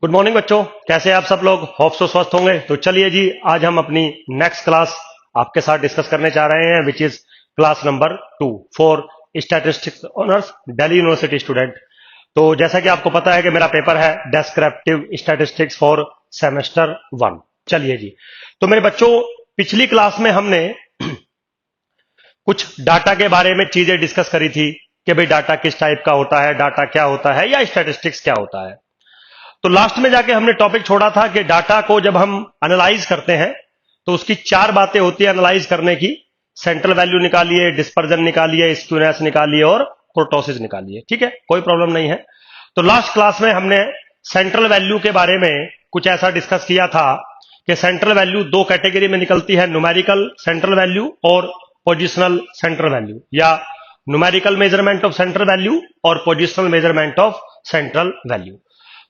Good morning बच्चों, कैसे हैं आप सब लोग। होप सो स्वस्थ होंगे। तो चलिए जी, आज हम अपनी नेक्स्ट क्लास आपके साथ डिस्कस करने जा रहे हैं, which is class number 2 for statistics honours Delhi university student. तो जैसा कि आपको पता है कि मेरा पेपर है डेस्क्रिप्टिव स्टैटिस्टिक्स फॉर सेमेस्टर 1। चलिए जी, तो मेरे बच्चों, पिछली क्लास में हमने कुछ डाटा के बारे में चीजें डिस्कस करी थी कि भाई डाटा किस टाइप का होता है, डाटा क्या होता है या स्टैटिस्टिक्स क्या होता है। तो लास्ट में जाके हमने टॉपिक छोड़ा था कि डाटा को जब हम एनालाइज करते हैं तो उसकी चार बातें होती है एनालाइज करने की। सेंट्रल वैल्यू निकालिए, डिस्पर्जन निकालिए, स्क्यूनेस निकालिए और कुर्टोसिस निकालिए। ठीक है, कोई प्रॉब्लम नहीं है। तो लास्ट क्लास में हमने सेंट्रल वैल्यू के बारे में कुछ ऐसा डिस्कस किया था कि सेंट्रल वैल्यू दो कैटेगरी में निकलती है, न्यूमेरिकल सेंट्रल वैल्यू और पोजिशनल सेंट्रल वैल्यू, या numerical measurement of central value और positional measurement of central value.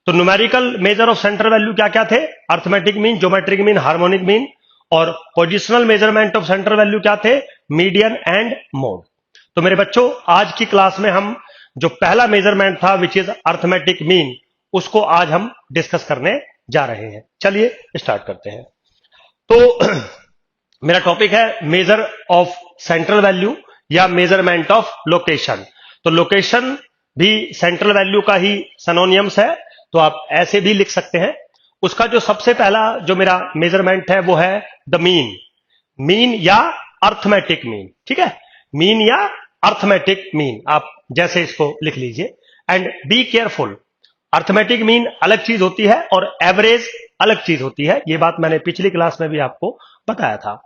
तो numerical measure of central value क्या क्या थे? Arithmetic mean, geometric mean, harmonic mean. और positional measurement of central value क्या थे? Median and mode. तो मेरे बच्चों, आज की क्लास में हम जो पहला मेजरमेंट था विच इज अर्थमेटिक मीन, उसको आज हम डिस्कस करने जा रहे हैं। चलिए स्टार्ट करते हैं। तो मेरा टॉपिक है मेजर ऑफ सेंट्रल वैल्यू या मेजरमेंट ऑफ लोकेशन। तो लोकेशन भी सेंट्रल वैल्यू का ही सिनोनिम्स है, तो आप ऐसे भी लिख सकते हैं। उसका जो सबसे पहला जो मेरा मेजरमेंट है वो है द मीन, मीन या अर्थमेटिक मीन। ठीक है, मीन या अर्थमेटिक मीन, आप जैसे इसको लिख लीजिए। And be careful, arithmetic mean अलग चीज होती है और एवरेज अलग चीज होती है। ये बात मैंने पिछली क्लास में भी आपको बताया था।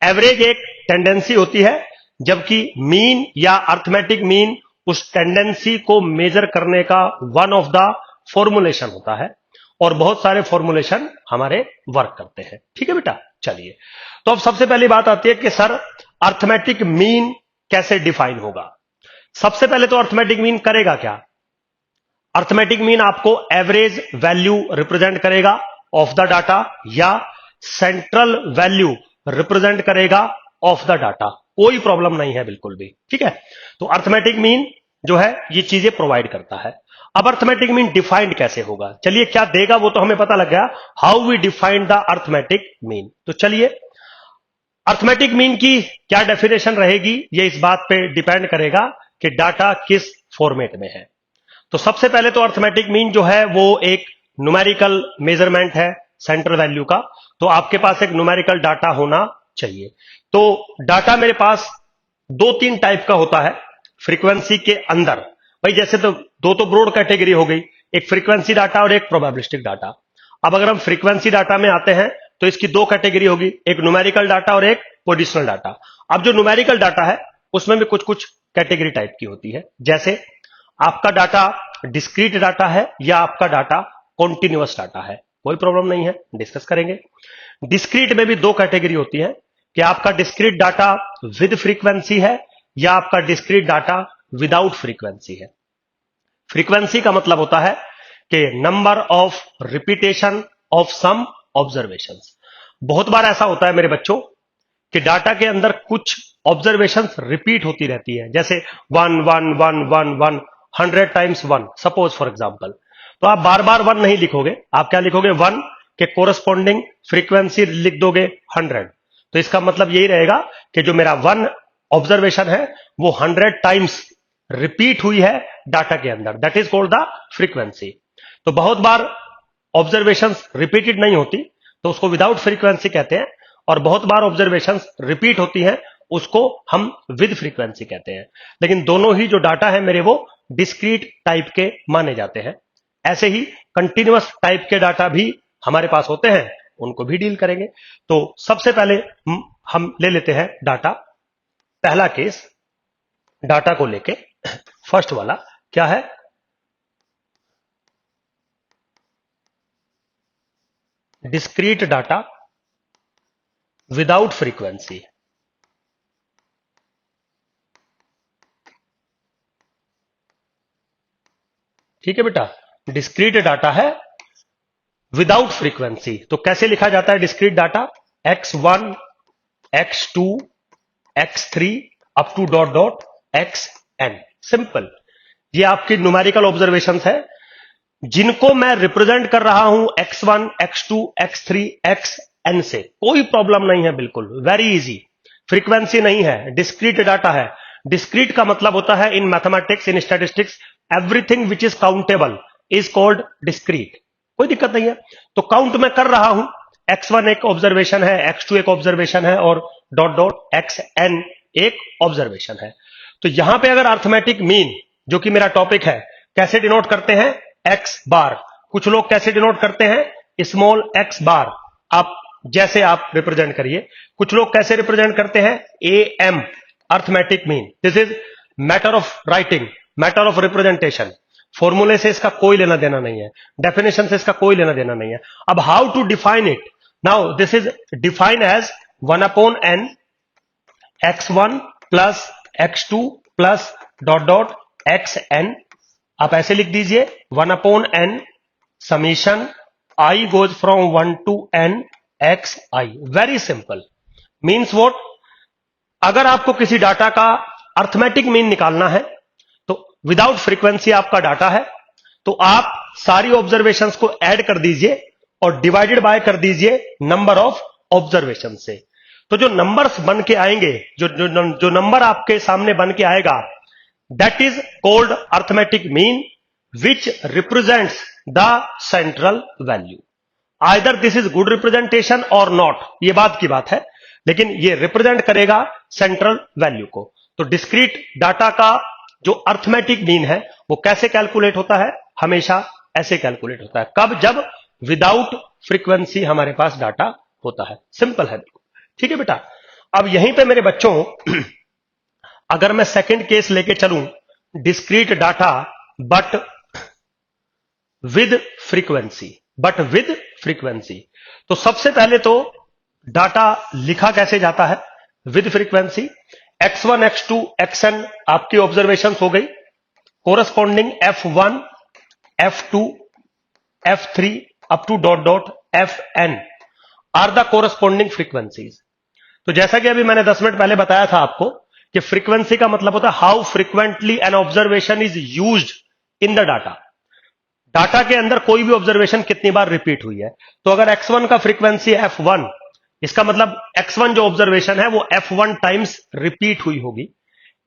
एवरेज एक टेंडेंसी होती है, जबकि मीन या अर्थमेटिक मीन उस टेंडेंसी को मेजर करने का वन ऑफ द फॉर्मुलेशन होता है, और बहुत सारे फॉर्मुलेशन हमारे वर्क करते हैं। ठीक है बेटा, चलिए। तो अब सबसे पहली बात आती है कि सर अर्थमेटिक मीन कैसे डिफाइन होगा। सबसे पहले तो अर्थमेटिक मीन करेगा क्या? अर्थमेटिक मीन आपको एवरेज वैल्यू रिप्रेजेंट करेगा ऑफ द डाटा, या सेंट्रल वैल्यू रिप्रेजेंट करेगा ऑफ द डाटा। कोई प्रॉब्लम नहीं है बिल्कुल भी। ठीक है, तो अर्थमेटिक मीन जो है ये चीजें प्रोवाइड करता है। अब अर्थमेटिक मीन डिफाइंड कैसे होगा? चलिए, क्या देगा वो तो हमें पता लग गया, how we define the arithmetic mean. तो चलिए, अर्थमेटिक मीन की क्या डेफिनेशन रहेगी, ये इस बात पे डिपेंड करेगा कि डाटा किस फॉर्मेट में है। तो सबसे पहले तो अर्थमेटिक मीन जो है वो एक न्यूमेरिकल मेजरमेंट है सेंट्रल वैल्यू का। तो आपके पास एक न्यूमेरिकल डाटा होना चाहिए। तो डाटा मेरे पास दो तीन टाइप का होता है फ्रीक्वेंसी के अंदर। भाई जैसे तो दो तो ब्रॉड कैटेगरी हो गई, एक फ्रीक्वेंसी डाटा और एक प्रोबेबिलिस्टिक डाटा। अब अगर हम फ्रीक्वेंसी डाटा में आते हैं तो इसकी दो कैटेगरी होगी, एक न्यूमेरिकल डाटा और एक पोजिशनल डाटा। अब जो न्यूमेरिकल डाटा है उसमें भी कुछ कुछ कैटेगरी टाइप की होती है, जैसे आपका डाटा डिस्क्रीट डाटा है या आपका डाटा कॉन्टिन्यूअस डाटा है। कोई प्रॉब्लम नहीं है, डिस्कस करेंगे। डिस्क्रीट में भी दो कैटेगरी होती है कि आपका डिस्क्रीट डाटा विद फ्रीक्वेंसी है या आपका डिस्क्रीट डाटा विदाउट फ्रीक्वेंसी है। फ्रीक्वेंसी का मतलब होता है कि number of repetition of some observations. बहुत बार ऐसा होता है मेरे बच्चों कि डाटा के अंदर कुछ ऑब्जर्वेशंस रिपीट होती रहती है, जैसे 1 1 1 1 1 100 टाइम्स 1, सपोज फॉर एग्जांपल। तो आप बार बार 1 नहीं लिखोगे, आप क्या लिखोगे? 1 के कोरस्पॉन्डिंग फ्रीक्वेंसी लिख दोगे 100। तो इसका मतलब यही रहेगा कि जो मेरा 1 ऑब्जर्वेशन है वो 100 टाइम्स रिपीट हुई है डाटा के अंदर, that is called the frequency. तो बहुत बार ऑब्जर्वेशंस रिपीटेड नहीं होती तो उसको विदाउट फ्रीक्वेंसी कहते हैं, और बहुत बार ऑब्जर्वेशंस रिपीट होती हैं उसको हम विद फ्रीक्वेंसी कहते हैं। लेकिन दोनों ही जो डाटा है मेरे वो डिस्क्रीट टाइप के माने जाते हैं। ऐसे ही कंटिन्यूअस टाइप के डाटा भी हमारे पास होते हैं, उनको भी डील करेंगे। तो सबसे पहले हम ले लेते हैं डाटा। पहला केस डाटा को लेके, फर्स्ट वाला क्या है? Discrete data without frequency. ठीक है बेटा, डिस्क्रीट डाटा है विदाउट फ्रीक्वेंसी। तो कैसे लिखा जाता है discrete data? x1 x2 x3 up to dot dot xn। Simple, ये आपकी न्यूमेरिकल ऑब्जर्वेशंस है। जिनको मैं रिप्रेजेंट कर रहा हूं x1, x2, x3, xn से, कोई प्रॉब्लम नहीं है, बिल्कुल वेरी इजी। फ्रीक्वेंसी नहीं है, डिस्क्रीट डाटा है। डिस्क्रीट का मतलब होता है in mathematics, in statistics, everything which is countable is called discrete. कोई दिक्कत नहीं है। तो काउंट में कर रहा हूं, x1 एक ऑब्जर्वेशन है, x2 एक ऑब्जर्वेशन है और डॉट डॉट xn एक ऑब्जर्वेशन है। तो यहां पे अगर अर्थमेटिक मीन, जो कि मेरा टॉपिक है, कैसे डिनोट करते हैं, x बार। कुछ लोग कैसे डिनोट करते हैं, स्मॉल x बार। आप जैसे आप रिप्रेजेंट करिए। कुछ लोग कैसे रिप्रेजेंट करते हैं, am, arithmetic mean. This is matter of writing, matter of representation. फॉर्मूले से इसका कोई लेना देना नहीं है, डेफिनेशन से इसका कोई लेना देना नहीं है। अब how to define it, now this is defined as 1/n x1 plus x2 plus dot dot xn। आप ऐसे लिख दीजिए 1/n summation i goes from 1 to n xi। Very simple. Means what, अगर आपको किसी डाटा का अर्थमेटिक मीन निकालना है तो विदाउट फ्रीक्वेंसी आपका डाटा है, तो आप सारी ऑब्जर्वेशंस को ऐड कर दीजिए और डिवाइडेड बाय कर दीजिए नंबर ऑफ ऑब्जर्वेशन से। तो जो नंबर्स बन के आएंगे, जो नंबर आपके सामने बन के आएगा, that is called arithmetic mean which represents the central value. Either this is good representation और नॉट, ये बात की बात है, लेकिन ये रिप्रेजेंट करेगा सेंट्रल वैल्यू को। तो डिस्क्रीट डाटा का जो अर्थमेटिक मीन है वो कैसे कैलकुलेट होता है, हमेशा ऐसे कैलकुलेट होता है। कब, जब विदाउट फ्रीक्वेंसी हमारे पास डाटा होता है। सिंपल है, ठीक है बेटा। अब यहीं पे मेरे बच्चों, अगर मैं सेकंड केस लेके चलूं, discrete data but with frequency, तो सबसे पहले तो डाटा लिखा कैसे जाता है with frequency. x1, x2, xn आपकी ऑब्जर्वेशन हो गई। Corresponding f1, f2, f3 up to dot dot fn are the corresponding frequencies. तो जैसा कि अभी मैंने 10 मिनट पहले बताया था आपको कि फ्रीक्वेंसी का मतलब होता है how frequently an observation is used in the data. Data के अंदर कोई भी ऑब्जर्वेशन कितनी बार रिपीट हुई है। तो अगर x1 का फ्रीक्वेंसी f1, इसका मतलब x1 जो ऑब्जर्वेशन है वो f1 टाइम्स रिपीट हुई होगी।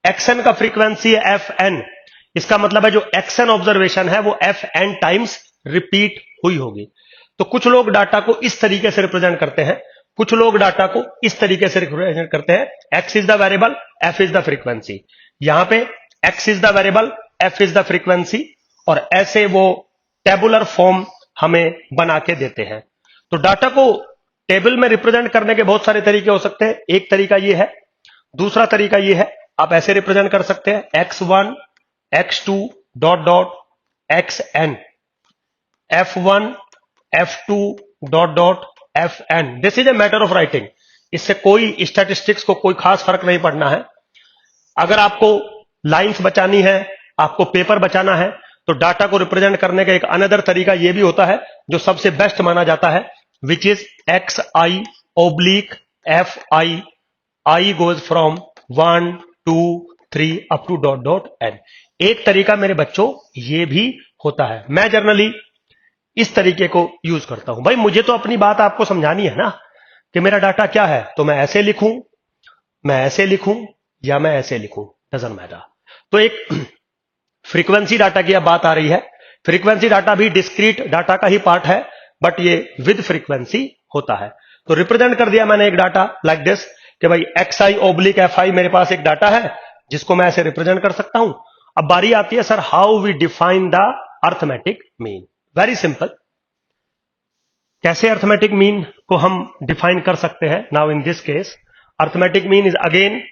xn का फ्रीक्वेंसी है fn, इसका मतलब है जो xn ऑब्जर्वेशन है वो fn टाइम्स रिपीट हुई होगी। तो कुछ लोग डाटा को इस तरीके से रिप्रेजेंट करते हैं, कुछ लोग डाटा को इस तरीके से रिप्रेजेंट करते हैं। x is the variable, f is the frequency. यहां पे x is the variable, f is the frequency, और ऐसे वो टेबुलर फॉर्म हमें बना के देते हैं। तो डाटा को टेबल में रिप्रेजेंट करने के बहुत सारे तरीके हो सकते हैं। एक तरीका ये है, दूसरा तरीका ये है, आप ऐसे रिप्रेजेंट कर सकते हैं x1, x2 dot dot xn, f1, f2 dot dot fn। This is a matter of writing. इससे कोई स्टैटिस्टिक्स को कोई खास फर्क नहीं पड़ना है। अगर आपको लाइंस बचानी है, आपको पेपर बचाना है, तो डाटा को रिप्रेजेंट करने का एक अनदर तरीका यह भी होता है जो सबसे बेस्ट माना जाता है, which is xi oblique fi। i goes from 1 2 3 up to dot dot n। एक तरीका मेरे बच्चों ये भी होता है। मैं जनरली इस तरीके को यूज करता हूं। भाई मुझे तो अपनी बात आपको समझानी है ना कि मेरा डाटा क्या है, तो मैं ऐसे लिखूं, मैं ऐसे लिखूं या मैं ऐसे लिखूं, डजंट मैटर। तो एक फ्रीक्वेंसी डाटा की अब बात आ रही है। फ्रीक्वेंसी डाटा भी डिस्क्रीट डाटा का ही पार्ट है, बट ये विद फ्रीक्वेंसी होता है। तो रिप्रेजेंट कर दिया मैंने एक डाटा लाइक दिस कि भाई xi ओब्लिक fi मेरे पास एक डाटा है जिसको मैं ऐसे रिप्रेजेंट कर सकता हूं। अब बारी आती है, sir how we define the arithmetic mean. Very simple. कैसे अर्थमेटिक मीन को हम डिफाइन कर सकते हैं? Now in this case arithmetic mean is again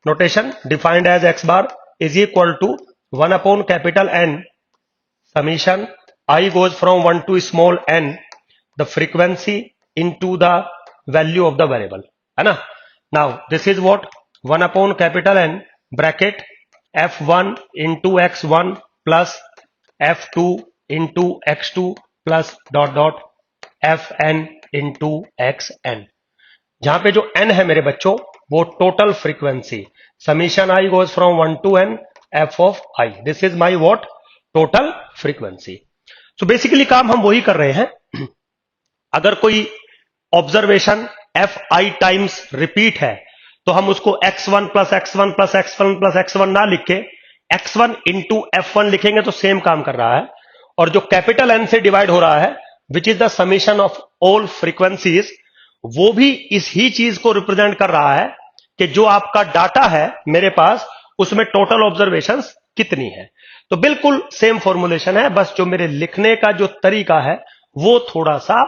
notation defined as x bar is equal to capital N summation I goes from 1 to small n the frequency into the value of the variable, है ना। now this is what 1/capital N bracket f1 into x1 plus f2 into x2 plus dot dot fn into xn। जहां पे जो n है मेरे बच्चों वो total frequency, summation I goes from 1 to n f of I, this is my what total frequency। तो basically काम हम वही कर रहे हैं। अगर कोई observation F I times repeat है तो हम उसको x1 plus x1 plus x1 plus x1 ना लिख के x1 इंटू f1 लिखेंगे तो सेम काम कर रहा है। और जो कैपिटल N से डिवाइड हो रहा है which is the summation of all frequencies, वो भी इस ही चीज को रिप्रेजेंट कर रहा है कि जो आपका डाटा है मेरे पास उसमें टोटल ऑब्जर्वेशंस कितनी है। तो बिल्कुल सेम फॉर्मुलेशन है, बस जो मेरे लिखने का जो तरीका है वो थोड़ा सा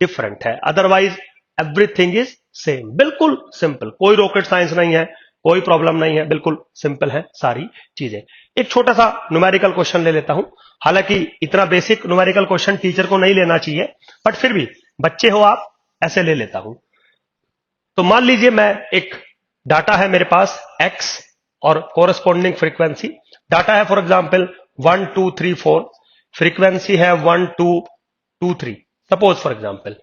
डिफरेंट है, अदरवाइज एवरीथिंग इज सेम। बिल्कुल सिंपल, कोई रॉकेट साइंस नहीं है, कोई प्रॉब्लम नहीं है, बिल्कुल सिंपल है सारी चीजें। एक छोटा सा न्यूमेरिकल क्वेश्चन ले लेता हूं, हालांकि इतना बेसिक न्यूमेरिकल क्वेश्चन टीचर को नहीं लेना चाहिए, बट फिर भी बच्चे हो आप, ऐसे ले लेता हूं। तो मान लीजिए मैं एक डाटा है मेरे पास x और कोरस्पॉन्डिंग फ्रीक्वेंसी। डाटा है फॉर एग्जांपल 1 2 3 4, फ्रीक्वेंसी है 1 2 2 3 सपोज फॉर एग्जांपल,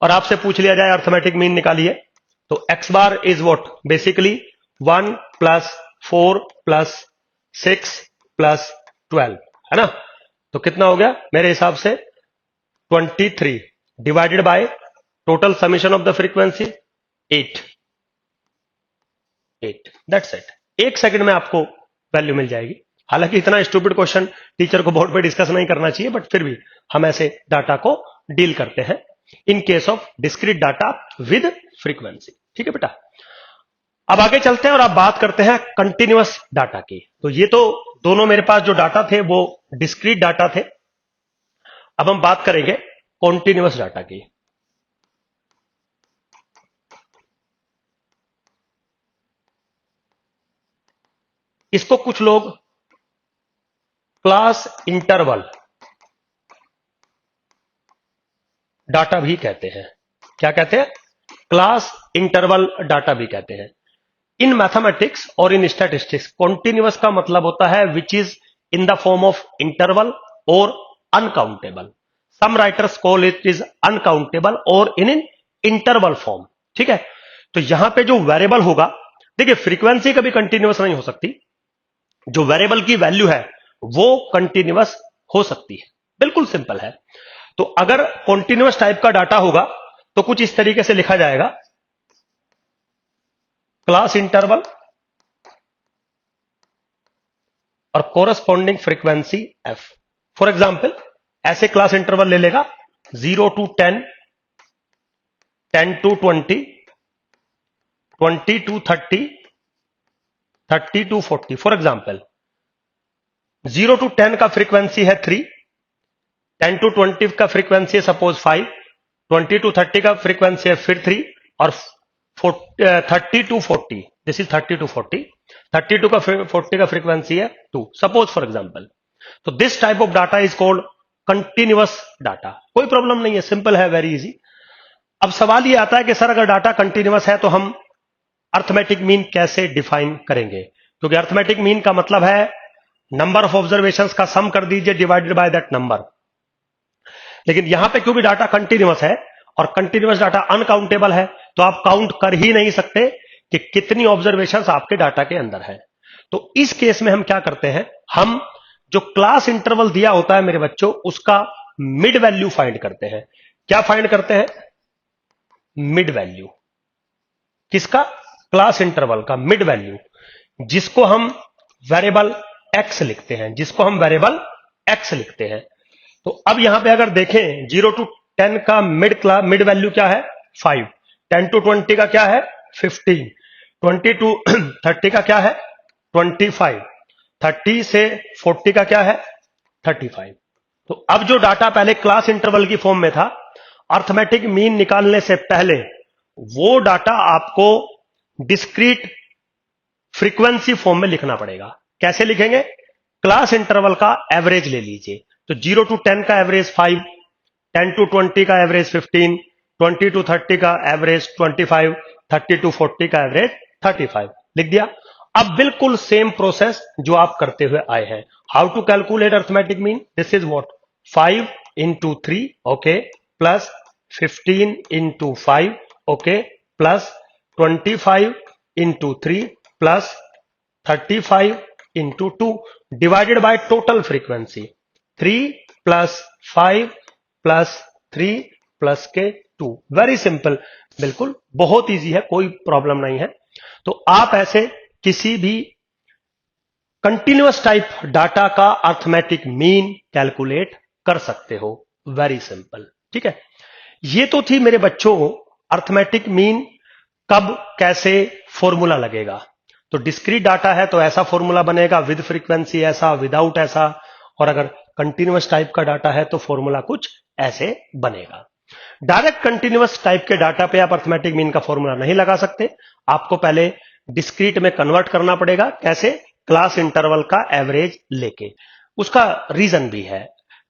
और आपसे पूछ लिया जाए अर्थमेटिक मीन निकालिए, तो x bar is what, basically 1 plus 4 plus 6 plus 12, है ना। तो कितना हो गया मेरे हिसाब से 23 divided by total summation of the frequency 8 that's it. एक सेकंड में आपको वैल्यू मिल जाएगी। हालांकि इतना स्टूपिड क्वेश्चन टीचर को बोर्ड पे डिस्कस नहीं करना चाहिए, बट फिर भी हम ऐसे डाटा को डील करते हैं in case of discrete data with frequency. ठीक है बेटा, अब आगे चलते हैं और आप बात करते हैं कंटिन्यूअस डाटा की। तो ये तो दोनों मेरे पास जो डाटा थे वो डिस्क्रीट डाटा थे, अब हम बात करेंगे कॉन्टिन्यूअस डाटा की। इसको कुछ लोग क्लास इंटरवल डाटा भी कहते हैं। क्या कहते हैं? क्लास इंटरवल डाटा भी कहते हैं। इन मैथमेटिक्स और इन स्टैटिस्टिक्स कॉन्टिन्यूअस का मतलब होता है which is in the form of interval और uncountable. Some writers call it is uncountable और इन इंटरवल फॉर्म। ठीक है, तो यहां पे जो वेरिएबल होगा, देखिए फ्रीक्वेंसी कभी कंटिन्यूअस नहीं हो सकती, जो वेरिएबल की वैल्यू है वो कंटिन्यूअस हो सकती है, बिल्कुल सिंपल है। तो अगर कॉन्टिन्यूअस टाइप का डाटा होगा तो कुछ इस तरीके से लिखा जाएगा, क्लास इंटरवल और corresponding frequency F. For example ऐसे क्लास इंटरवल ले लेगा 0 to 10, 10 to 20, 20 to 30, 30 to 40। For example 0 to 10 का फ्रीक्वेंसी है 3, 10 to 20 का फ्रीक्वेंसी है सपोज 5, 20 to 30 का फ्रीक्वेंसी है फिर 3, और 30 to 40, दिस इज 30 to 40, 32 का 40 का फ्रीक्वेंसी है 2 सपोज फॉर एग्जाम्पल। तो this type of data is called continuous data. कोई प्रॉब्लम नहीं है, सिंपल है, वेरी इजी। अब सवाल ये आता है कि सर अगर डाटा कंटिन्यूअस है तो हम अर्थमेटिक मीन कैसे डिफाइन करेंगे, क्योंकि अर्थमेटिक मीन का मतलब है नंबर ऑफ ऑब्जर्वेशंस का सम कर दीजिए डिवाइडेड बाय दैट नंबर। लेकिन यहां पे क्योंकि डाटा कंटिन्यूअस है और कंटिन्यूअस डाटा अनकाउंटेबल है, तो आप काउंट कर ही नहीं सकते कि कितनी ऑब्जर्वेशंस आपके डाटा के अंदर है। तो इस केस में हम क्या करते हैं, हम जो क्लास इंटरवल दिया होता है मेरे बच्चों उसका मिड वैल्यू फाइंड करते हैं। क्या फाइंड करते हैं? Mid value. किसका? क्लास इंटरवल का मिड वैल्यू, जिसको हम वेरिएबल x लिखते हैं, जिसको हम वेरिएबल x लिखते हैं। तो अब यहां पे अगर देखें 0 to 10 का मिड वैल्यू क्या है? 5, 10 to 20 का क्या है? 15, 20 to 30 का क्या है? 25, 30 से 40 का क्या है? 35। तो अब जो डाटा पहले क्लास इंटरवल की फॉर्म में था, अर्थमेटिक मीन निकालने से पहले वो डाटा आपको डिस्क्रीट फ्रीक्वेंसी फॉर्म में लिखना पड़ेगा। कैसे लिखेंगे? क्लास इंटरवल का एवरेज ले लीजिए, तो 0 to 10 का एवरेज 5, 10 to 20 का एवरेज 15, 20 to 30 का एवरेज 25, 30 to 40 का एवरेज 35 लिख दिया। अब बिल्कुल सेम प्रोसेस जो आप करते हुए आए हैं। How to calculate arithmetic mean? This is what, 5 into 3 okay, plus 15 into 5 okay, plus 25 into 3 plus 35 into 2 divided by total frequency 3 plus 5 plus 3 plus के 2। वेरी सिंपल, बिल्कुल बहुत इजी है, कोई प्रॉब्लम नहीं है। तो आप ऐसे किसी भी कंटिन्यूअस टाइप डाटा का अर्थमेटिक मीन कैलकुलेट कर सकते हो। वेरी सिंपल, ठीक है। ये तो थी मेरे बच्चों अर्थमेटिक मीन कब कैसे फॉर्मूला लगेगा। तो डिस्क्रीट डाटा है तो ऐसा फॉर्मूला बनेगा, विद फ्रीक्वेंसी ऐसा, विदाउट ऐसा, और अगर कंटिन्यूअस टाइप का डाटा है तो फॉर्मूला कुछ ऐसे बनेगा। डायरेक्ट कंटिन्यूअस टाइप के डाटा पे आप अर्थमेटिक मीन का फॉर्मूला नहीं लगा सकते, आपको पहले डिस्क्रीट में कन्वर्ट करना पड़ेगा। कैसे? क्लास इंटरवल का एवरेज लेके। उसका रीजन भी है,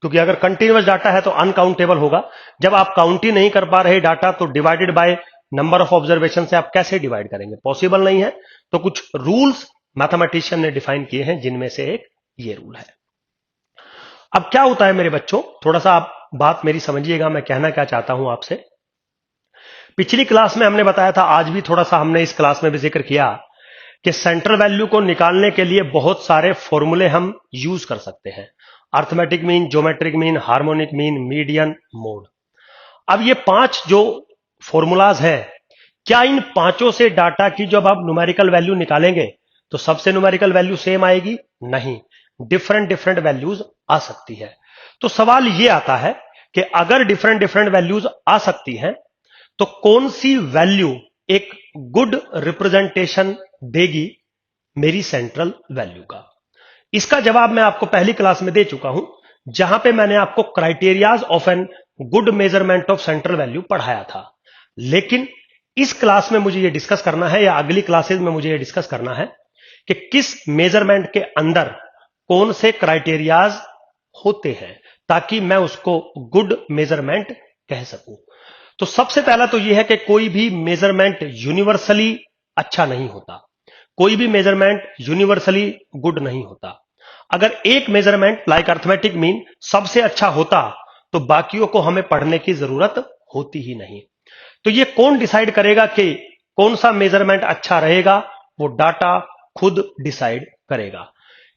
क्योंकि अगर कंटिन्यूअस डाटा है तो अनकाउंटेबल होगा। जब आप काउंट ही नहीं कर पा रहे डाटा तो divided by number of observation से आप कैसे डिवाइड करेंगे? पॉसिबल नहीं है। तो कुछ रूल्स मैथमेटिशियन ने डिफाइन किए हैं, जिनमें से एक ये रूल है। अब क्या होता है मेरे बच्चों, थोड़ा सा आप बात मेरी समझिएगा, मैं कहना क्या चाहता हूं आपसे। पिछली क्लास में हमने बताया था, आज भी थोड़ा सा हमने इस क्लास में भी जिक्र किया कि सेंट्रल वैल्यू को निकालने के लिए बहुत सारे फॉर्मूले हम यूज कर सकते हैं। Arithmetic mean, geometric mean, harmonic mean, median, mode. अब ये 5 जो फॉर्मूलाज हैं, क्या इन पांचों से डाटा की जब आप न्यूमेरिकल वैल्यू निकालेंगे तो सबसे न्यूमेरिकल वैल्यू सेम आएगी? नहीं, डिफरेंट डिफरेंट वैल्यूज आ सकती है। तो सवाल ये आता है कि अगर डिफरेंट डिफरेंट वैल्यूज आ सकती हैं तो कौन सी वैल्यू एक गुड रिप्रेजेंटेशन देगी मेरी सेंट्रल वैल्यू का? इसका जवाब मैं आपको पहली क्लास में दे चुका हूं, जहां पे मैंने आपको criterias of an good measurement of central value पढ़ाया था। लेकिन इस क्लास में मुझे यह डिस्कस करना है, या अगली क्लासेस में मुझे यह डिस्कस करना है कि किस मेजरमेंट के अंदर कौन से क्राइटेरियाज होते हैं, ताकि मैं उसको गुड मेजरमेंट कह सकूं। तो सबसे पहला तो यह है कि कोई भी मेजरमेंट यूनिवर्सली अच्छा नहीं होता, कोई भी मेजरमेंट यूनिवर्सली गुड नहीं होता। अगर एक मेजरमेंट लाइक अर्थमेटिक मीन सबसे अच्छा होता तो बाकियों को हमें पढ़ने की जरूरत होती ही नहीं। तो ये कौन डिसाइड करेगा कि कौन सा मेजरमेंट अच्छा रहेगा? वो डाटा खुद डिसाइड करेगा।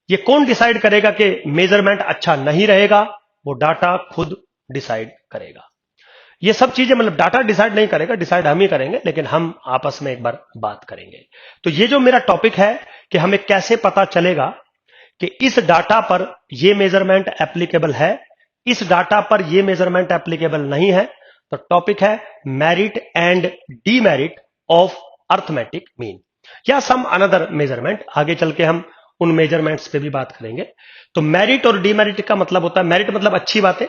ये कौन डिसाइड करेगा कि मेजरमेंट अच्छा नहीं रहेगा? वो डाटा खुद डिसाइड करेगा। ये सब चीजें मतलब डाटा डिसाइड नहीं करेगा, डिसाइड हम ही करेंगे, लेकिन हम आपस में एक बार बात करेंगे। तो ये जो मेरा टॉपिक है कि हमें कैसे पता चलेगा कि इस डाटा पर ये मेजरमेंट एप्लीकेबल है, इस डाटा पर ये मेजरमेंट एप्लीकेबल नहीं है, तो टॉपिक है merit and demerit of arithmetic mean या सम अनदर मेजरमेंट। आगे चल के हम उन मेजरमेंट्स पे भी बात करेंगे। तो मेरिट और डीमेरिट का मतलब होता है, मेरिट मतलब अच्छी बातें,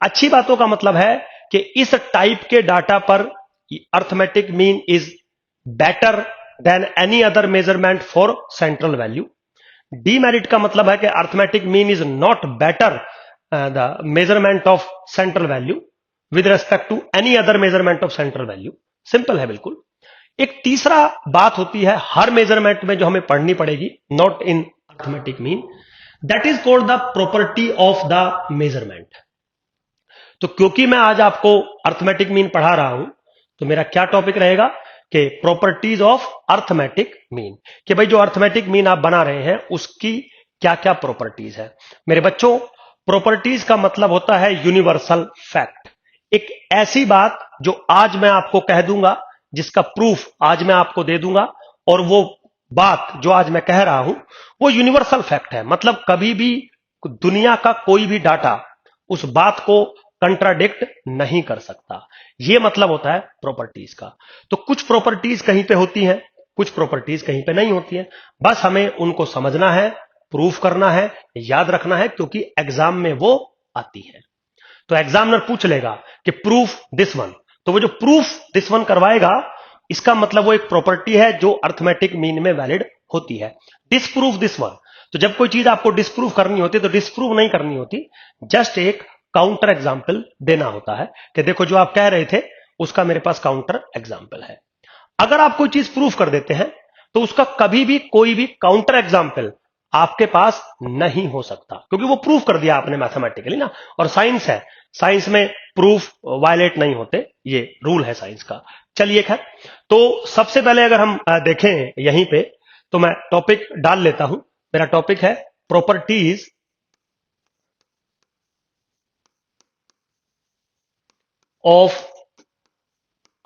अच्छी बातों का मतलब है कि इस टाइप के डाटा पर arithmetic mean is better than any other measurement for central value. Demerit का मतलब है कि arithmetic mean is not better the measurement of central value with respect to any other measurement of central value. Simple है बिल्कुल। एक तीसरा बात होती है हर मेजरमेंट में जो हमें पढ़नी पड़ेगी, not in arithmetic mean, that is called the property of the measurement. तो क्योंकि मैं आज आपको अर्थमेटिक मीन पढ़ा रहा हूं, तो मेरा क्या टॉपिक रहेगा कि प्रॉपर्टीज ऑफ अर्थमेटिक मीन, कि भाई जो अर्थमेटिक मीन आप बना रहे हैं उसकी क्या क्या प्रॉपर्टीज है। मेरे बच्चों, प्रॉपर्टीज का मतलब होता है यूनिवर्सल फैक्ट, एक ऐसी बात जो आज मैं आपको कह दूंगा, जिसका प्रूफ आज मैं आपको दे दूंगा, और वो बात जो आज मैं कह रहा हूं वो यूनिवर्सल फैक्ट है। मतलब कभी भी दुनिया का कोई भी डाटा उस बात को कंट्राडिक्ट नहीं कर सकता। यह मतलब होता है प्रॉपर्टीज का। तो कुछ प्रॉपर्टीज कहीं पे होती हैं, कुछ प्रॉपर्टीज कहीं पे नहीं होती हैं, बस हमें उनको समझना है, प्रूफ करना है, याद रखना है, क्योंकि एग्जाम में वो आती है। तो एग्जामिनर पूछ लेगा कि प्रूफ दिस वन, तो वो जो प्रूफ दिस वन करवाएगा, इसका मतलब वो एक प्रॉपर्टी है जो अर्थमेटिक मीन में वैलिड होती है। डिसप्रूफ दिस वन, तो जब कोई चीज आपको डिसप्रूव करनी होती है तो डिसप्रूव नहीं करनी होती, जस्ट एक काउंटर एग्जाम्पल देना होता है कि देखो जो आप कह रहे थे उसका मेरे पास काउंटर एग्जाम्पल है। अगर आप कोई चीज प्रूफ कर देते हैं तो उसका कभी भी कोई भी काउंटर एग्जाम्पल आपके पास नहीं हो सकता, क्योंकि वो प्रूफ कर दिया आपने मैथमेटिकली ना। और साइंस है, साइंस में प्रूफ वायलेट नहीं होते, ये रूल है साइंस का। चलिए खैर, तो सबसे पहले अगर हम देखें यहीं पे, तो मैं टॉपिक डाल लेता हूं। मेरा टॉपिक है प्रॉपर्टीज ऑफ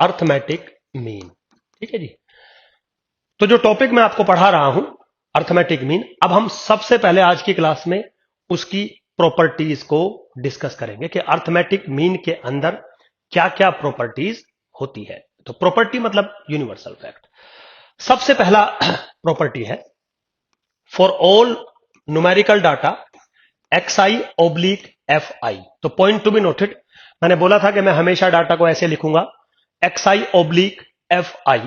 अर्थमेटिक मीन। ठीक है जी। तो जो टॉपिक मैं आपको पढ़ा रहा हूं अर्थमेटिक मीन, अब हम सबसे पहले आज की क्लास में उसकी प्रॉपर्टीज को डिस्कस करेंगे कि अर्थमेटिक मीन के अंदर क्या क्या प्रॉपर्टीज होती है। तो प्रॉपर्टी मतलब यूनिवर्सल फैक्ट। सबसे पहला प्रॉपर्टी है for all numerical data xi oblique fi। तो पॉइंट टू बी नोटेड, मैंने बोला था कि मैं हमेशा डाटा को ऐसे लिखूंगा xi oblique fi,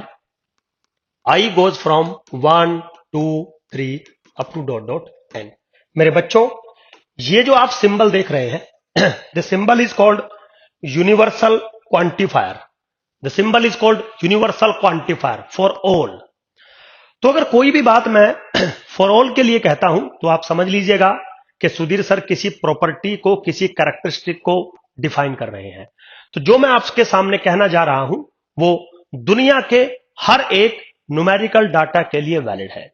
i goes from 1 2 3 up to dot dot n। मेरे बच्चों, ये जो आप सिंबल देख रहे हैं the symbol is called universal quantifier. The symbol is called universal quantifier for all. तो अगर कोई भी बात मैं फॉर ऑल के लिए कहता हूं तो आप समझ लीजिएगा कि सुधीर सर किसी प्रॉपर्टी को, किसी कैरेक्टरिस्टिक को डिफाइन कर रहे हैं। तो जो मैं आपके सामने कहना जा रहा हूं वो दुनिया के हर एक न्यूमेरिकल डाटा के लिए वैलिड है।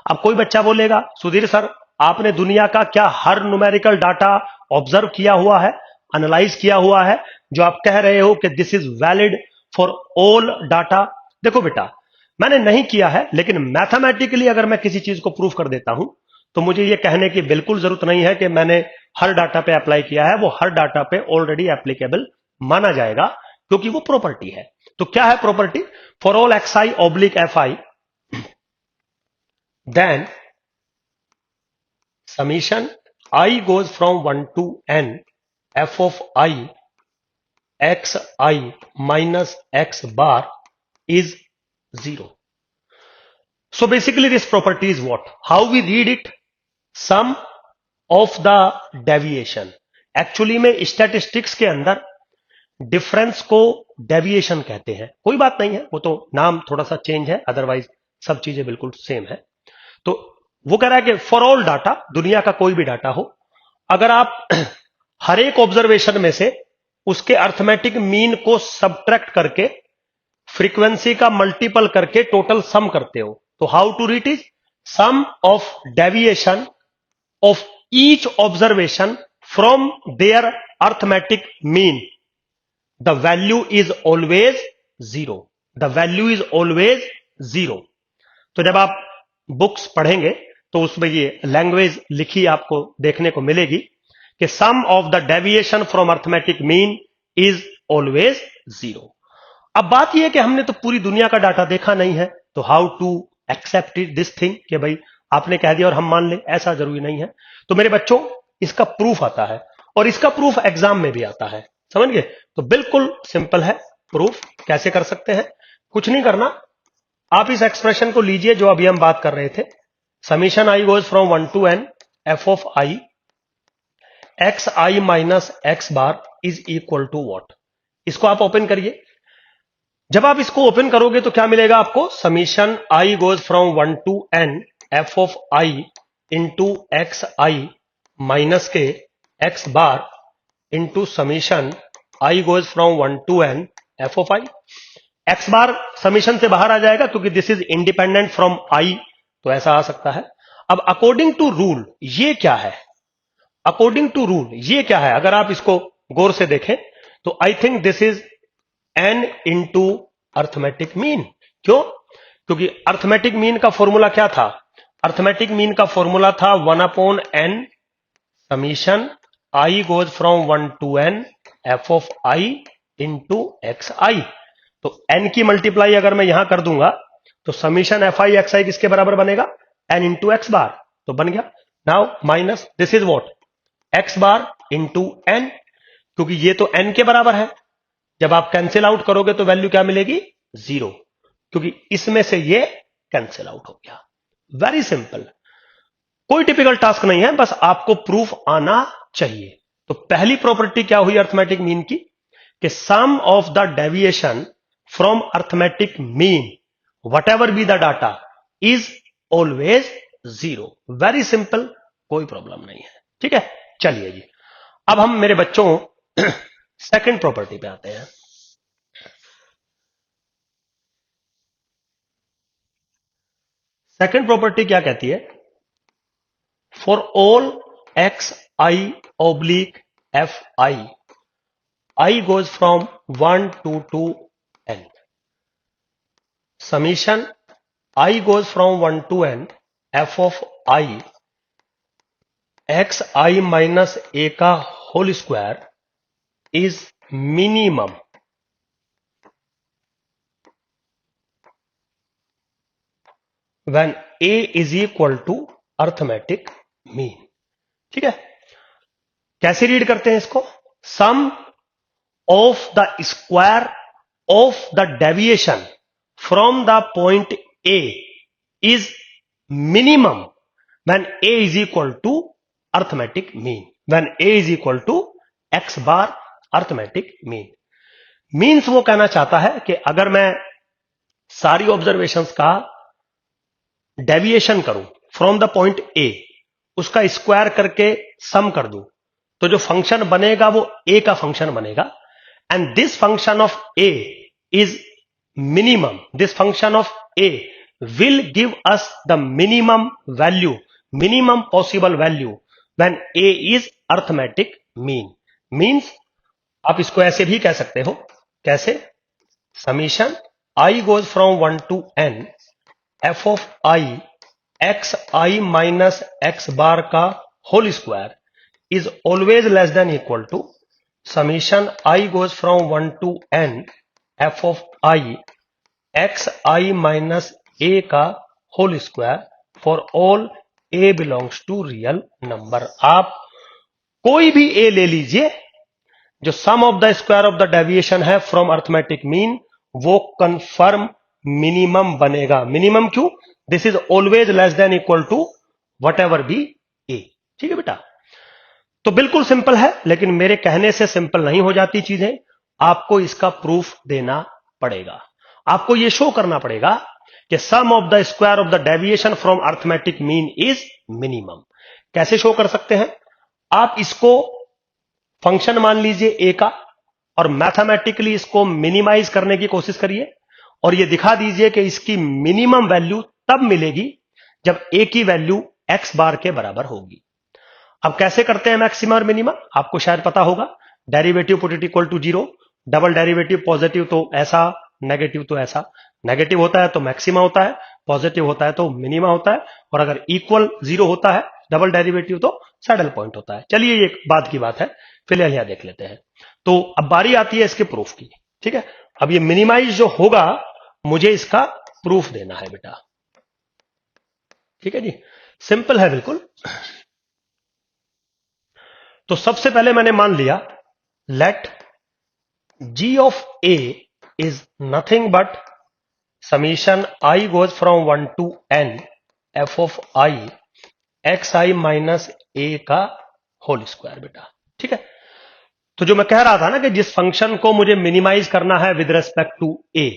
अब कोई बच्चा बोलेगा सुधीर सर आपने दुनिया का क्या हर न्यूमेरिकल डाटा ऑब्जर्व किया हुआ है, एनालाइज किया हुआ है, जो आप कह रहे हो कि this is valid for all data? देखो बेटा, मैंने नहीं किया है, लेकिन मैथमेटिकली अगर मैं किसी चीज को प्रूफ कर देता हूं तो मुझे यह कहने की बिल्कुल जरूरत नहीं है कि मैंने हर डाटा पे अप्लाई किया है। वो हर डाटा पे ऑलरेडी एप्लीकेबल माना जाएगा क्योंकि वो प्रॉपर्टी है। तो क्या है property? For all xi oblique fi, then summation i goes from 1 to n f of i xi minus x bar is 0. So basically this property is what? How we read it? Sum of the deviation. Actually में statistics के अंदर difference को deviation कहते हैं। कोई बात नहीं है, वो तो नाम थोड़ा सा चेंज है, अदरवाइज सब चीजें बिल्कुल सेम है। तो वो कह रहा है कि फॉर ऑल डाटा, दुनिया का कोई भी डाटा हो, अगर आप हर एक ऑब्जर्वेशन में से उसके अर्थमेटिक मीन को सबट्रैक्ट करके फ्रीक्वेंसी का मल्टीपल करके टोटल सम करते हो, तो how to read is sum of deviation of each observation from their arithmetic mean, the value is always 0। The value is always 0। तो जब आप बुक्स पढ़ेंगे तो उसमें ये लैंग्वेज लिखी आपको देखने को मिलेगी कि sum of the deviation from arithmetic mean is always 0। अब बात यह है कि हमने तो पूरी दुनिया का डाटा देखा नहीं है, तो how to accept this thing कि भाई आपने कह दिया और हम मान ले, ऐसा जरूरी नहीं है। तो मेरे बच्चों, इसका प्रूफ आता है और इसका प्रूफ एग्जाम में भी आता है, समझ गए? तो बिल्कुल सिंपल है प्रूफ। कैसे कर सकते हैं? कुछ नहीं करना, आप इस एक्सप्रेशन को लीजिए जो अभी हम बात कर रहे थे। Summation I goes from 1 to n f of i X I minus X bar is equal to what. इसको आप ओपन करिए। जब आप इसको ओपन करोगे तो क्या मिलेगा आपको? Summation I goes from 1 to n f of i into x I minus के x bar into summation I goes from 1 to n f of i। X bar summation से बाहर आ जाएगा क्योंकि this is independent from i, तो ऐसा आ सकता है। अब अकॉर्डिंग टू रूल ये क्या है? अकॉर्डिंग टू रूल ये क्या है? अगर आप इसको गौर से देखें तो I think this is n into arithmetic mean. क्यों? क्योंकि अर्थमेटिक मीन का फॉर्मूला क्या था? अर्थमेटिक मीन का फॉर्मूला था 1 upon n summation i goes from 1 to n f of i into x i. तो n की मल्टीप्लाई अगर मैं यहां कर दूंगा तो समीशन एफ आई एक्स आई किसके बराबर बनेगा? n इंटू एक्स बार। तो बन गया। Now minus this is what? X bar into n, क्योंकि ये तो n के बराबर है। जब आप कैंसिल आउट करोगे तो वैल्यू क्या मिलेगी? 0, क्योंकि इसमें से ये कैंसिल आउट हो गया। वेरी सिंपल, कोई टिपिकल टास्क नहीं है, बस आपको प्रूफ आना चाहिए। तो पहली प्रॉपर्टी क्या हुई अर्थमेटिक मीन की? कि sum of the deviation from arithmetic mean whatever be the data is always 0। Very simple, कोई प्रॉब्लम नहीं है। ठीक है, चलिए जी, अब हम मेरे बच्चों सेकंड प्रॉपर्टी पे आते हैं। सेकंड प्रॉपर्टी क्या कहती है? For all x I oblique F I, I goes from 1 to n. Summation I goes from 1 to n f of I x I minus a का whole square is minimum when a is equal to arithmetic mean. ठीक है, कैसे read करते हैं इसको? Sum of the square of the deviation from the point a is minimum when a is equal to arithmetic mean, when a is equal to x bar arithmetic mean. Means वो कहना चाहता है कि अगर मैं सारी ऑब्जर्वेशंस का deviation करूं फ्रॉम द पॉइंट a, उसका स्क्वायर करके सम कर दूं, तो जो फंक्शन बनेगा वो a का फंक्शन बनेगा. And this function of a is minimum. This function of a will give us the minimum value, minimum possible value when a is arithmetic mean. Means आप इसको ऐसे भी कह सकते हो. कैसे? Summation I goes from 1 to n f of I x I minus x bar का whole square is always less than equal to summation I goes from 1 to n f of I x I minus a का whole square for all a belongs to real number. आप कोई भी a ले लीजिए, जो sum of the square of the deviation है from arithmetic mean, वो confirm minimum बनेगा. मिनिमम क्यों? This is always less than equal to whatever be a. ठीक है बेटा, तो बिल्कुल सिंपल है, लेकिन मेरे कहने से सिंपल नहीं हो जाती चीजें. आपको इसका प्रूफ देना पड़ेगा. आपको यह शो करना पड़ेगा कि sum of the square of the deviation from arithmetic mean is minimum. कैसे शो कर सकते हैं? आप इसको फंक्शन मान लीजिए a का और मैथमेटिकली इसको मिनिमाइज करने की कोशिश करिए और यह दिखा दीजिए कि इसकी मिनिमम वैल्यू तब मिलेगी जब a की वैल्यू x बार के बराबर होगी. अब कैसे करते हैं मैक्सिमम और मिनिमम? आपको शायद पता होगा. Derivative put it equal to 0, double derivative positive तो ऐसा, नेगेटिव तो ऐसा. नेगेटिव होता है तो मैक्सिमा होता है, पॉजिटिव होता है तो मिनिमा होता है, और अगर इक्वल 0 होता है डबल डेरिवेटिव तो सैडल पॉइंट होता है. चलिए ये बाद की बात है, फिलहाल यहां देख लेते हैं. तो अब बारी आती है इसके प्रूफ की. ठीक है, अब ये मिनिमाइज जो होगा मुझे इसका प्रूफ देना है बेटा. ठीक है जी, सिंपल है बिल्कुल. तो सबसे पहले मैंने मान लिया let g of a is nothing but summation I goes from 1 to n f of I x I minus a का होल स्क्वायर बेटा. ठीक है, तो जो मैं कह रहा था ना कि जिस फंक्शन को मुझे मिनिमाइज करना है विद रेस्पेक्ट टू a,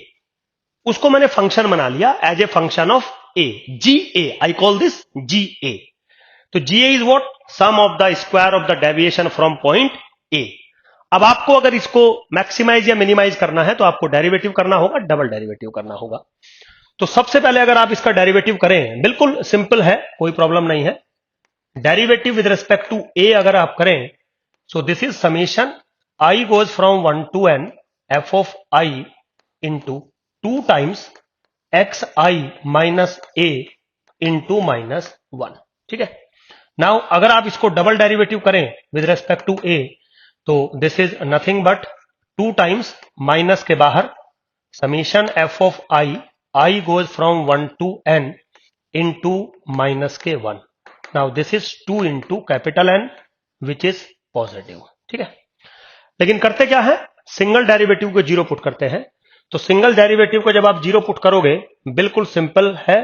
उसको मैंने फंक्शन बना लिया as a function of a. ga, I call this ga. तो ga is what? Sum of the square of the deviation from point a. अब आपको अगर इसको मैक्सिमाइज या मिनिमाइज करना है तो आपको डेरिवेटिव करना होगा, डबल डेरिवेटिव करना होगा. तो सबसे पहले अगर आप इसका डेरिवेटिव करें, बिल्कुल सिंपल है, कोई प्रॉब्लम नहीं है. Derivative with respect to a अगर आप करें, so this is summation I goes from 1 to n f of I into 2 times x I minus a into minus 1. ठीक है, नाउ अगर आप इसको डबल डेरिवेटिव करें विद रिस्पेक्ट टू a, तो this is nothing but 2 times minus के बाहर summation f of I goes from 1 to n into minus के 1. Now this is 2 into capital N which is positive. ठीक है, लेकिन करते क्या है? सिंगल डेरिवेटिव को 0 पुट करते हैं. तो सिंगल डेरिवेटिव को जब आप 0 पुट करोगे, बिल्कुल सिंपल है,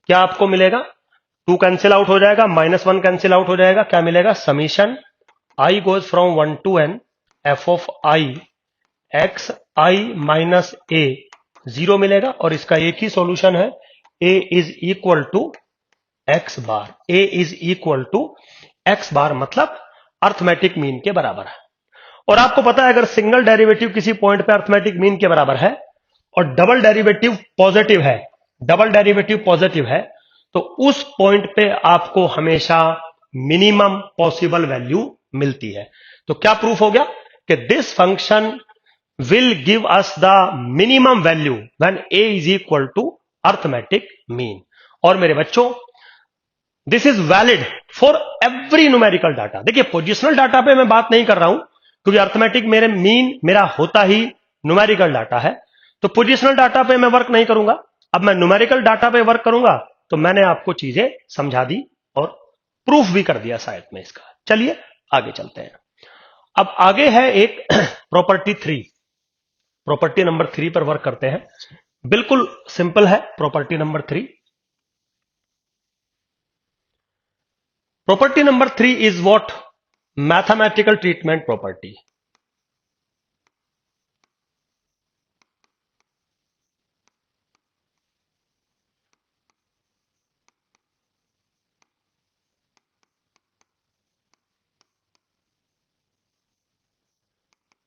क्या आपको मिलेगा? 2 कैंसिल आउट हो जाएगा, -1 कैंसिल आउट हो जाएगा. क्या मिलेगा? Summation I goes from 1 to n f of I x I minus a 0 मिलेगा, और इसका एक ही सॉल्यूशन है, a is equal to x bar. a is equal to x बार मतलब अर्थमेटिक मीन के बराबर है. और आपको पता है अगर सिंगल डेरिवेटिव किसी पॉइंट पे अर्थमेटिक मीन के बराबर है और डबल डेरिवेटिव पॉजिटिव है, डबल डेरिवेटिव पॉजिटिव है, तो उस पॉइंट पे आपको हमेशा मिनिमम पॉसिबल वैल्यू मिलती है. तो क्या प्रूफ हो गया कि this function will give us the minimum value when a is equal to arithmetic mean. और मेरे बच्चों, this is valid for every numerical data. देखिए, पोजिशनल डाटा पे मैं बात नहीं कर रहा हूं, क्योंकि अर्थमेटिक मेरे मीन मेरा होता ही न्यूमेरिकल डाटा है, तो पोजिशनल डाटा पे मैं वर्क नहीं करूंगा. अब मैं न्यूमेरिकल डाटा पे वर्क करूंगा, तो मैंने आपको चीजें समझा दी और प्रूफ भी कर दिया शायद में इसका. चलिए आगे चलते हैं. अब आगे है एक प्रॉपर्टी 3. प्रॉपर्टी नंबर 3 पर वर्क करते हैं. बिल्कुल सिंपल है property number 3. Property number 3 is what? Mathematical treatment property.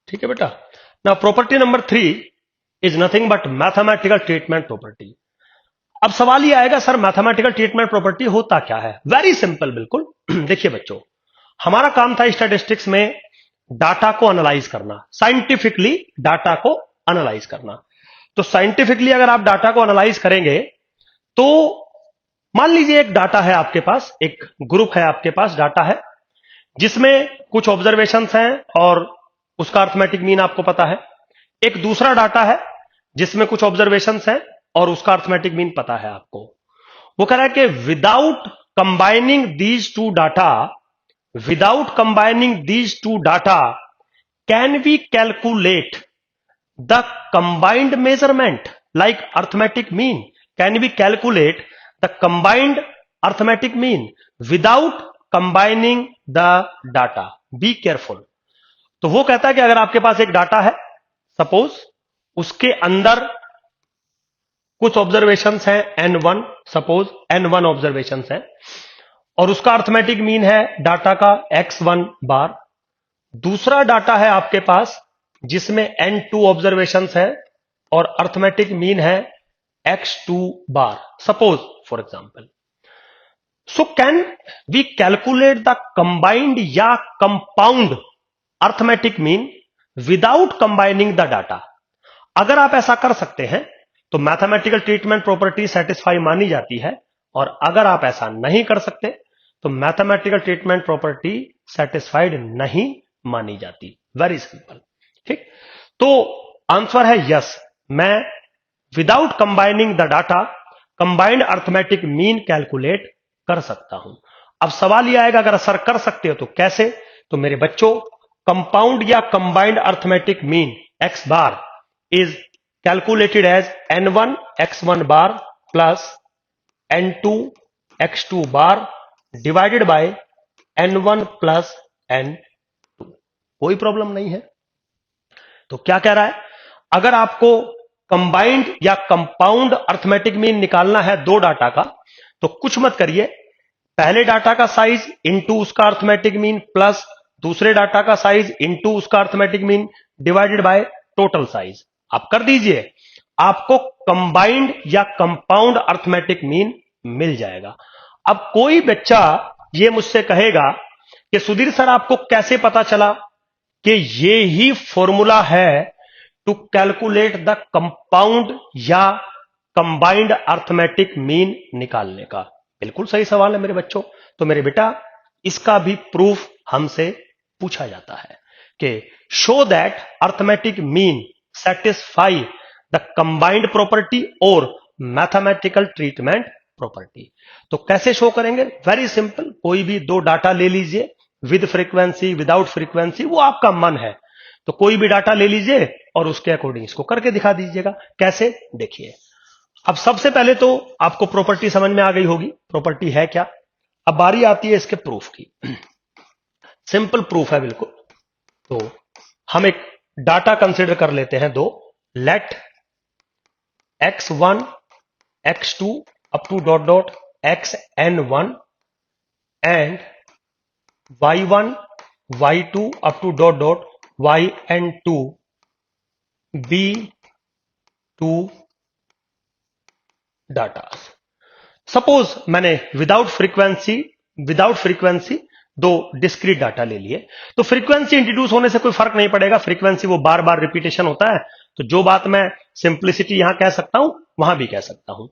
ठीक है बेटा. Now property number 3 is nothing but mathematical treatment property. अब सवाल ये आएगा, सर मैथमेटिकल ट्रीटमेंट प्रॉपर्टी होता क्या है? वेरी सिंपल, बिल्कुल. देखिए बच्चों, हमारा काम था स्टैटिस्टिक्स में डाटा को एनालाइज करना, साइंटिफिकली डाटा को एनालाइज करना. तो साइंटिफिकली अगर आप डाटा को एनालाइज करेंगे, तो मान लीजिए एक डाटा है आपके पास, एक ग्रुप है आपके पास, डाटा है जिसमें कुछ ऑब्जर्वेशंस हैं और उसका अर्थमेटिक मीन आपको पता है. एक दूसरा डाटा है जिसमें कुछ ऑब्जर्वेशंस हैं और उसका अर्थमेटिक मीन पता है आपको. वो कह रहा है कि without combining these two data can we calculate the combined measurement like arithmetic mean. Can we calculate the combined arithmetic mean without combining the data. Be careful. तो वो कहता है कि अगर आपके पास एक डाटा है, सपोज उसके अंदर कुछ ऑब्जर्वेशंस हैं n1, सपोज n1 ऑब्जर्वेशंस हैं, और उसका अर्थमेटिक मीन है डाटा का x1 बार. दूसरा डाटा है आपके पास जिसमें n2 ऑब्जर्वेशंस है और अर्थमेटिक मीन है x2 bar, suppose for example. So can we calculate the combined या compound arithmetic mean without combining the data? अगर आप ऐसा कर सकते हैं तो मैथमेटिकल ट्रीटमेंट प्रॉपर्टी सेटिस्फाई मानी जाती है, और अगर आप ऐसा नहीं कर सकते तो मैथमेटिकल ट्रीटमेंट प्रॉपर्टी सेटिस्फाइड नहीं मानी जाती. Very simple. ठीक. तो आंसर है यस, मैं without combining the data combined arithmetic mean calculate कर सकता हूं. अब सवाल यह आएगा, अगर सर कर सकते हो तो कैसे? तो मेरे बच्चों, कंपाउंड या combined arithmetic mean x bar is calculated as n1 x1 bar plus n2 x2 bar divided by n1 plus n2. कोई प्रॉब्लम नहीं है. तो क्या कह रहा है? अगर आपको कंबाइंड या कंपाउंड अर्थमेटिक मीन निकालना है दो डाटा का, तो कुछ मत करिए, पहले डाटा का साइज इनटू उसका अर्थमेटिक मीन प्लस दूसरे डाटा का साइज इनटू उसका arithmetic mean divided by total size. आप कर दीजिए, आपको कंबाइंड या कंपाउंड अर्थमेटिक मीन मिल जाएगा. अब कोई बच्चा ये मुझसे कहेगा कि सुधीर सर, आपको कैसे पता चला कि ये ही फॉर्मूला है टू कैलकुलेट द कंपाउंड या कंबाइंड अर्थमेटिक मीन निकालने का? बिल्कुल सही सवाल है मेरे बच्चों. तो मेरे बेटा, इसका भी प्रूफ हमसे पूछा जाता है कि show that arithmetic mean satisfy the combined property और मैथमेटिकल ट्रीटमेंट प्रॉपर्टी. तो कैसे शो करेंगे? Very simple. कोई भी दो डाटा ले लीजिए, विद फ्रीक्वेंसी, विदाउट फ्रीक्वेंसी, वो आपका मन है. तो कोई भी डाटा ले लीजिए और उसके अकॉर्डिंग इसको करके दिखा दीजिएगा. कैसे? देखिए. अब सबसे पहले तो आपको प्रॉपर्टी समझ में आ गई होगी, प्रॉपर्टी है क्या. अब बारी आती है इसके प्रूफ की. सिंपल प्रूफ है बिल्कुल. तो हम एक डाटा कंसिडर कर लेते हैं दो. Let x1 x2 up to dot dot xn1 and y1 y2 up to dot dot yn2 be two data. Suppose मैंने विदाउट फ्रीक्वेंसी दो डिस्क्रीट डाटा ले लिए, तो फ्रीक्वेंसी इंट्रोड्यूस होने से कोई फर्क नहीं पड़ेगा, फ्रीक्वेंसी वो बार बार रिपीटेशन होता है, तो जो बात मैं सिंप्लिसिटी यहां कह सकता हूं वहां भी कह सकता हूं।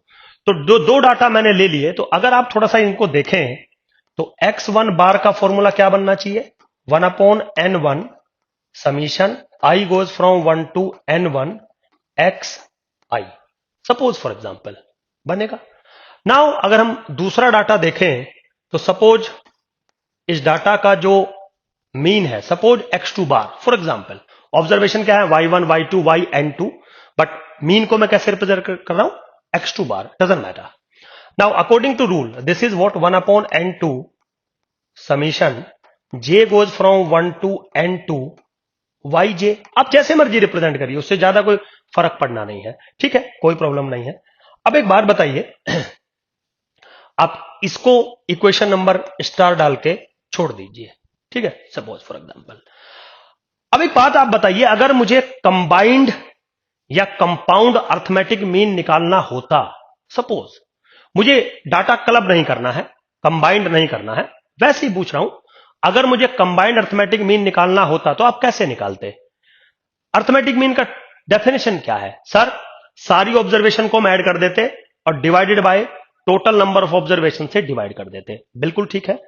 तो दो डाटा मैंने ले लिए, तो अगर आप थोड़ा सा इनको देखें तो x1 बार का फॉर्मूला क्या बनना चाहिए, 1/n1 summation i goes from 1 to n1 x i, suppose for example बनेगा। नाउ अगर हम दूसरा डाटा देखें तो सपोज इस डाटा का जो मीन है, suppose x2 bar for example, observation क्या है y1 y2 yn2, but mean को मैं कैसे रिप्रेजेंट कर रहा हूं, x2 bar, doesn't matter. Now according to rule this is what 1/n2 summation j goes from 1 to n2 yj, आप जैसे मर्जी रिप्रेजेंट करिए, उससे ज्यादा कोई फर्क पड़ना नहीं है, ठीक है, कोई प्रॉब्लम नहीं है। अब एक बात बताइए, आप इसको इक्वेशन नंबर स्टार डाल के छोड़ दीजिए, ठीक है, सपोज फॉर एग्जांपल। अब एक बात आप बताइए, अगर मुझे कंबाइंड या कंपाउंड अर्थमेटिक मीन निकालना होता, सपोज मुझे डाटा क्लब नहीं करना है, कंबाइंड नहीं करना है, वैसे ही पूछ रहा हूं, अगर मुझे कंबाइंड अर्थमेटिक मीन निकालना होता तो आप कैसे निकालते? अर्थमेटिक मीन का डेफिनेशन क्या है? सर सारी ऑब्जर्वेशन को हम ऐड कर देते और divided by total number of observation से डिवाइड कर देते, बिल्कुल ठीक है।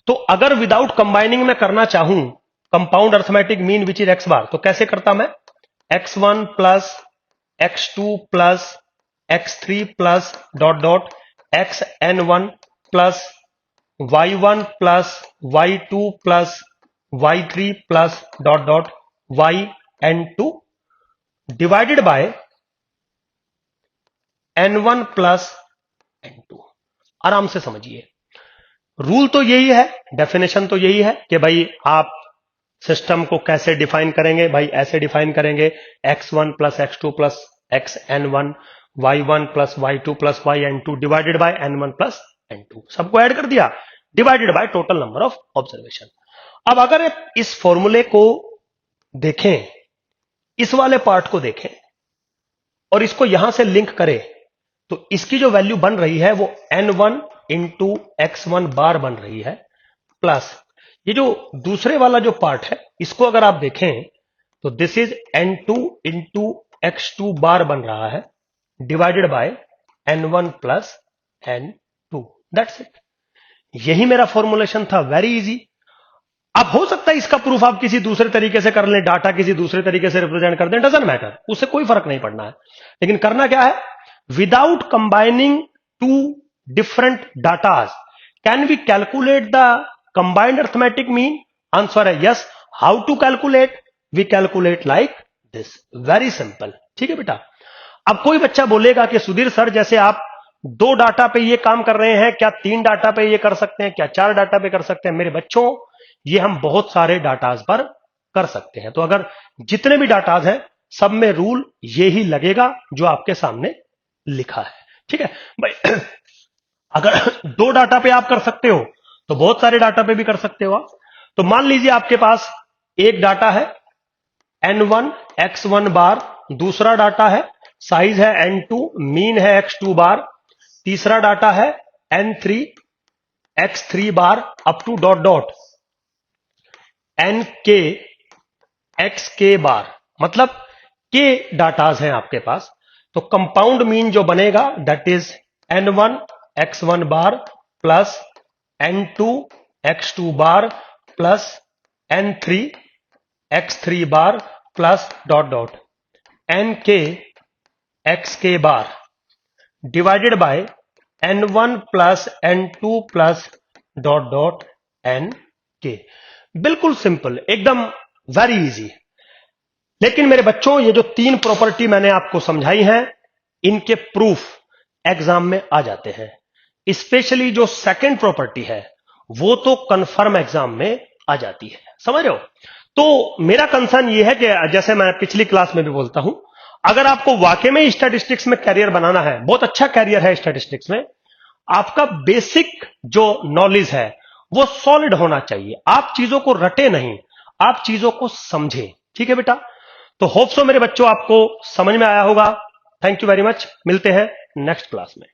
तो अगर विदाउट कंबाइनिंग में करना चाहूं compound arithmetic mean which is x बार, तो कैसे करता मैं, x1 plus x2 plus x3 plus dot dot xn1 plus y1 plus y2 plus y3 plus dot dot yn2 divided by n1 plus n2। आराम से समझिए, रूल तो यही है, डेफिनेशन तो यही है कि भाई आप सिस्टम को कैसे डिफाइन करेंगे, भाई ऐसे डिफाइन करेंगे x1 plus x2 plus xn1 y1 plus y2 plus yn2 divided by n1 plus n2, सबको ऐड कर दिया, divided by total number of observation. अब अगर इस फॉर्मूले को देखें, इस वाले पार्ट को देखें और इसको यहां से लिंक करें, तो इसकी जो वैल्यू बन रही है वो n1 इंटू x1 बार बन रही है, प्लस ये जो दूसरे वाला जो पार्ट है इसको अगर आप देखें तो this is n2 into x2 बार बन रहा है, divided by n1 plus n2, that's it. यही मेरा फॉर्मुलेशन था, वेरी इजी। अब हो सकता है इसका प्रूफ आप किसी दूसरे तरीके से कर लें, डाटा किसी दूसरे तरीके से रिप्रेजेंट कर दें, डजंट मैटर, उससे कोई फर्क नहीं पड़ना है। लेकिन करना क्या है, without combining two different datas can we calculate the combined arithmetic mean? Answer है yes. How to calculate? We calculate like this, very simple, ठीक है बेटा। अब कोई बच्चा बोलेगा कि सुधीर सर जैसे आप 2 डाटा पे ये काम कर रहे हैं, क्या 3 डाटा पे ये कर सकते हैं, क्या 4 डाटा पे कर सकते हैं? मेरे बच्चों, ये हम बहुत सारे डाटाज पर कर सकते हैं। तो अगर जितने भी डाटाज हैं सब में रूल यही लगेगा जो आपके सामने लिखा है, ठीक है भाई। अगर 2 डाटा पे आप कर सकते हो तो बहुत सारे डाटा पे भी कर सकते हो आप। तो मान लीजिए आपके पास एक डाटा है n1 x1 बार, दूसरा डाटा है साइज है n2, मीन है x2 बार, तीसरा डाटा है n3 x3 bar up to dot dot nk xk bar, मतलब k डाटाज हैं आपके पास। तो कंपाउंड मीन जो बनेगा that is n1 x1 bar plus n2 x2 bar plus n3 x3 bar plus dot dot nk xk bar divided by n1 plus n2 plus dot dot nk। बिल्कुल simple, एकदम very easy. लेकिन मेरे बच्चों, ये जो 3 property मैंने आपको समझाई हैं, इनके प्रूफ एग्जाम में आ जाते हैं। स्पेशली जो सेकंड प्रॉपर्टी है वो तो कंफर्म एग्जाम में आ जाती है, समझ रहे हो। तो मेरा कंसर्न ये है कि जैसे मैं पिछली क्लास में भी बोलता हूं, अगर आपको वाकई में स्टैटिस्टिक्स में कैरियर बनाना है, बहुत अच्छा कैरियर है स्टैटिस्टिक्स में, आपका बेसिक जो नॉलेज है वो सॉलिड होना चाहिए। आप चीजों को रटे नहीं, आप चीजों को समझे, ठीक है बेटा। तो होप सो मेरे बच्चों आपको समझ में आया होगा। थैंक यू वेरी मच, मिलते हैं नेक्स्ट क्लास में।